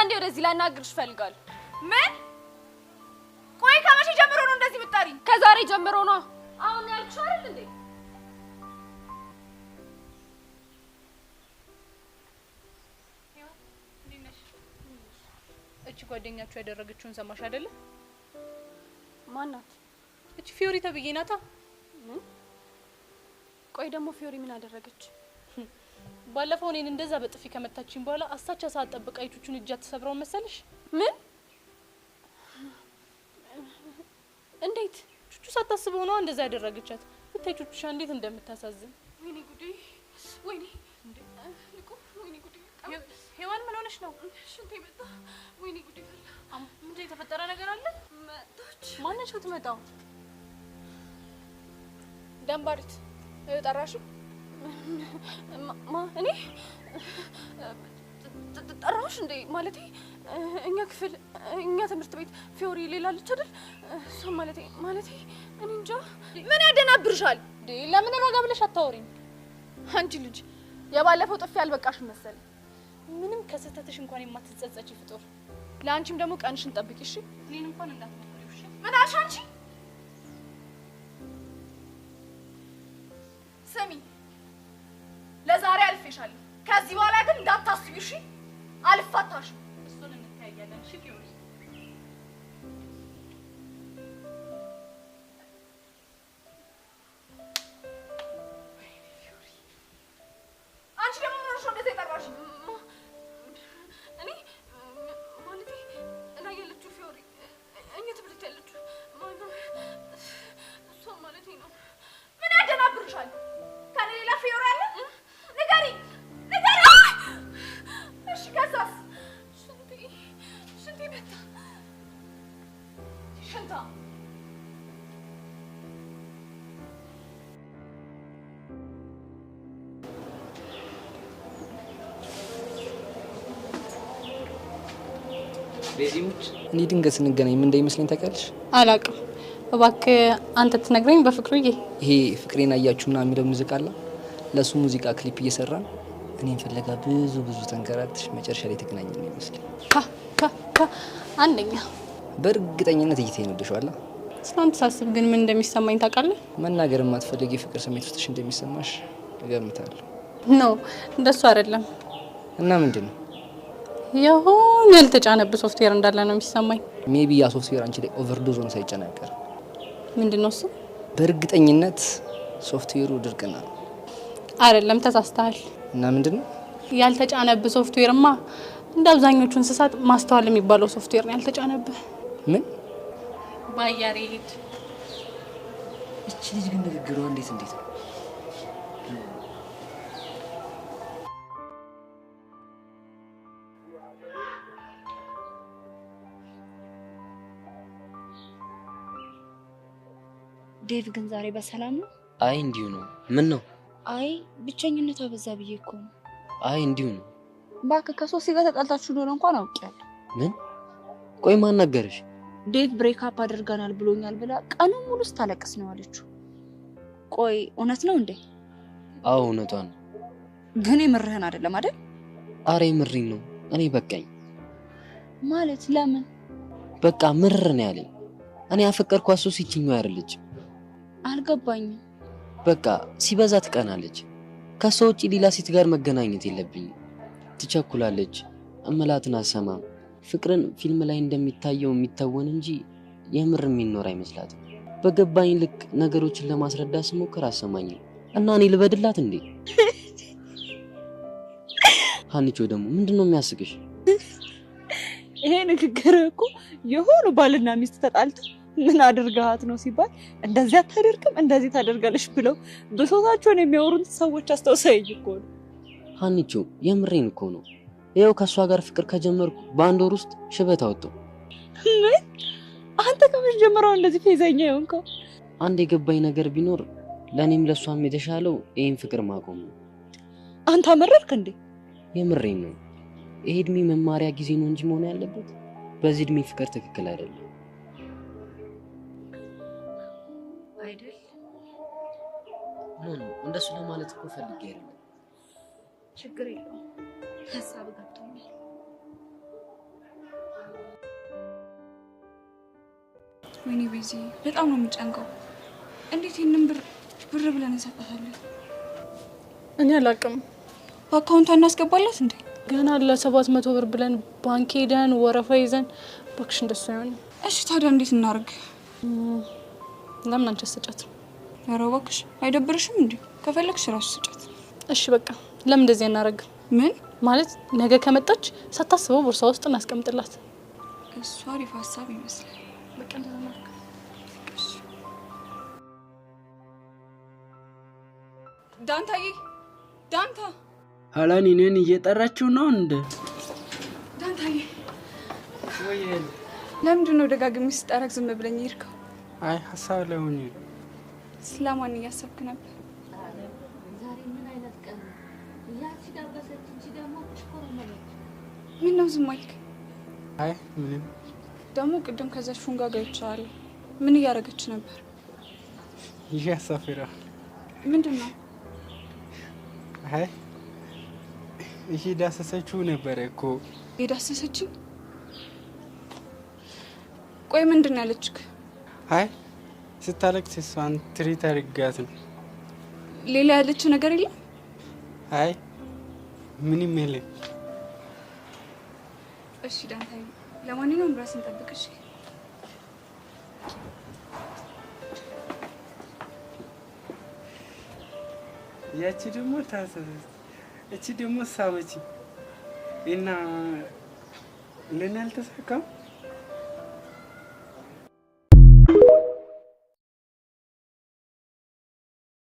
አንዴ ወደዚህ ላናግርሽ ፈልጋለሁ። ምን? ቆይ ከመቼ ጀምሮ ነው እንደዚህ የምትጠሪኝ? ከዛሬ ጀምሮ ነው። አሁን ያልኩሽ አይደል እንዴ? እቺ ጓደኛችሁ ያደረገችውን ሰማሽ አይደለ? ማናት? እቺ ፊዮሪ ተብዬ ናታ። ቆይ ደግሞ ፊዮሪ ምን አደረገች? ባለፈው እኔን እንደዛ በጥፊ ከመታችኝ በኋላ አሳቻ ሰዓት ጠብቃ ይቹቹን እጃ ተሰብረው መሰለሽ? ምን? እንዴት? ቹቹ ሳታስበው ነው እንደዛ ያደረገቻት። ብታይ ቹቹሻ እንዴት እንደምታሳዝን። ወይኔ ጉዴ! ወይኔ እንዴ! ልቆ ወይኔ ጉዴ! ሄዋን ምን ሆነሽ ነው? ሽንቴ መጣ። ወይኔ ጉዴ ፈላ። ምንድን የተፈጠረ ነገር አለ? መጣች። ማነች የምትመጣው? ደምባሪት ጠራሽ? እኔ ጠራሽ እንዴ? ማለቴ እኛ ክፍል እኛ ትምህርት ቤት ፊዮሪ ሌላ ልጅ አይደል? እሷ ማለቴ እኔ እንጃ። ምን ያደናብርሻል? ለምን ረጋ ብለሽ አታወሪኝ? አንቺ ልጅ የባለፈው ጥፊ አልበቃሽም መሰለኝ። ምንም ከስተትሽ እንኳን የማትጸጸቺ ፍጡር። ለአንቺም ደግሞ ቀንሽን ጠብቂ እሺ? እኔን እንኳን እንዳትነግሪው እሺ? ምን አልሽ አንቺ? ስሚ ለዛሬ አልፌሻለሁ። ከዚህ በኋላ ግን እንዳታስቢ እሺ? አልፋታሽም። እሱን እንታያለን እሺ? ፊዮሪ አንቺ ደግሞ ምን ሆነሽ ነው እንደዚህ የጠራሽ? እኔ ማለቴ እና ያለችው ፊዮሪ እኛ ትምህርት ያለችው ማነው? እሷ ማለቴ ነው። ምን ያደናብርሻል? ከኔ ሌላ ፊዮሪ አለ? ንገሪ። እሺ ከዛስ? ሽንቴ መጣ። ሽንታ ቤዚሙች እኔ ድንገት ስንገናኝ ምን እንደሚመስለኝ ታውቂያለሽ? አላውቅም። እባክህ አንተ ትነግረኝ በፍቅሩዬ። ይሄ ፍቅሬን አያችሁና የሚለው ሙዚቃ አለ። ለሱ ሙዚቃ ክሊፕ እየሰራን እኔን ፈለጋ ብዙ ተንከራተሽ መጨረሻ ላይ ተገናኘን ነው ይመስለኝ። አንደኛ በእርግጠኝነት እይተኝ ነው ደሽዋላ። ስላንተ ሳስብ ግን ምን እንደሚሰማኝ ታውቃለህ? መናገር የማትፈልጊ ፍቅር ስሜት ውስጥሽ እንደሚሰማሽ እገምታለሁ። ኖ እንደሱ አይደለም። እና ምንድን ነው? የሆነ ያልተጫነብህ ሶፍትዌር እንዳለ ነው የሚሰማኝ። ሜቢ ያ ሶፍትዌር አንቺ ላይ ኦቨርዶዝ ሆኖ ሳይጨናቀር። ምንድነው እሱ? በእርግጠኝነት ሶፍትዌሩ ድርቅና ነው። አይደለም፣ ተሳስተሃል። እና ምንድነው? ያልተጫነብህ ሶፍትዌርማ እንደ አብዛኞቹ እንስሳት ማስተዋል የሚባለው ሶፍትዌር ነው ያልተጫነብህ። ምን? ባያሬ ሄድ። እቺ ልጅ ግን ንግግሯ እንዴት ነው? ዴቭ ግን ዛሬ በሰላም ነው? አይ እንዲሁ ነው። ምን ነው? አይ ብቸኝነት አበዛ ብዬ እኮ ነው። አይ እንዲሁ ነው። እባክህ ከሶሲ ጋር ተጣልታችሁ እንደሆነ እንኳን አውቄያለሁ። ምን? ቆይ ማን ነገረሽ? ዴቭ ብሬክ አፕ አድርገናል ብሎኛል ብላ ቀኑን ሙሉ ስታለቅስ ነው ያለችው። ቆይ እውነት ነው እንዴ? አዎ እውነቷን ነው። ግን የምርህን አይደለም አይደል? አሬ ምሪን ነው። እኔ በቃኝ ማለት ለምን? በቃ ምርር ነው ያለኝ። እኔ አፈቀርኳት ሶሲ ይችኛው አይደለች። አልገባኝም። በቃ ሲበዛ ትቀናለች። ከሰው ውጪ ሌላ ሴት ጋር መገናኘት የለብኝም። ትቸኩላለች። እምላትን አሰማም። ፍቅርን ፊልም ላይ እንደሚታየው የሚታወን እንጂ የምር የሚኖር አይመስላትም። በገባኝ ልክ ነገሮችን ለማስረዳት ስሞክር አሰማኝም እና እኔ ልበድላት እንዴ? ሀኒቾ ደግሞ ምንድነው የሚያስቅሽ? ይሄ ንግግር እኮ የሆኑ ባልና ሚስት ተጣልተው ምን አድርጋት ነው ሲባል እንደዚህ አታደርግም እንደዚህ ታደርጋለሽ ብለው በሶታቸውን የሚያወሩት ሰዎች አስተውሰኝ እኮ ነው። ሀኒቾ የምሬን እኮ ነው። ይኸው ከሷ ጋር ፍቅር ከጀመርኩ በአንድ ወር ውስጥ ሽበት አወጣሁ። ምን? አንተ ከመቼ ጀምሮ እንደዚህ ፌዘኛ የሆንከው? አንድ የገባኝ ነገር ቢኖር ለኔም ለሷም የተሻለው ይሄን ፍቅር ማቆም ነው። አንተ አመረርክ እንዴ? የምሬን ነው። ይሄ እድሜ መማሪያ ጊዜ ነው እንጂ መሆን ያለበት በዚህ እድሜ ፍቅር ትክክል አይደለም። አይደል? ኖ እንደሱ ለማለት እኮ ፈልጌ አይደለም። ችግር የለውም። ሀሳብ ገብቶኛል። ወይኔ ቤዚ በጣም ነው የምጨንቀው። እንዴት ይህንን ብር ብለን እንሰጣታለን? እኔ አላቅም። በአካውንቷ እናስገባላት እንዴ? ገና ለ700 ብር ብለን ባንክ ሄደን ወረፋ ይዘን እባክሽ እንደሱ አይሆንም። እሺ ታዲያ እንዴት እናርግ? ለምን አንቺ ስጫት? ኧረ እባክሽ አይደብርሽም እንዴ? ከፈለግሽ ራሱ ስጫት። እሺ በቃ ለምን እንደዚህ እናረግ? ምን ማለት ነገ ከመጣች ሳታስበው ቦርሳ ውስጥ እናስቀምጥላት። እሱ አሪፍ ሀሳብ ይመስላል። በቃ እንደዛ እናርግ። ዳንታዬ ዳንታ ሀላን እኔን እየጠራችሁ ነው እንደ ዳንታዬ ወይ? ለምንድን ነው ደጋግሜ ስጠራክ ዝም ብለኝ ይርከው? አይ ሀሳብ ላይ ሆኜ ስለማን እያሰብክ ነበር? ዛሬ ምን አይነት ቀን ነው? ያቺ ዳበሰች እንጂ ደግሞ ተሽኮረመለች። ምን ነው ዝም አልክ? አይ ምንም። ደግሞ ቅድም ከዛች ፉንጋ ጋር ይቻላል። ምን እያደረገች ነበር? ይሄ አሳፍራ ምንድን ነው? አይ ይሄ ዳሰሰችው ነበር እኮ። የዳሰሰችኝ? ቆይ ምንድን ነው ያለችክ? አይ ስታለቅስ እሷን ትሪት አድርጋት ነው። ሌላ ያለች ነገር የለም? አይ ምንም የለም። እሺ ዳንታዬ ለማንኛውም ራስን ጠብቅ እሺ? ያቺ ደግሞ ታሰሰች፣ እቺ ደግሞ ሳበች እና ለኔ አልተሳካም።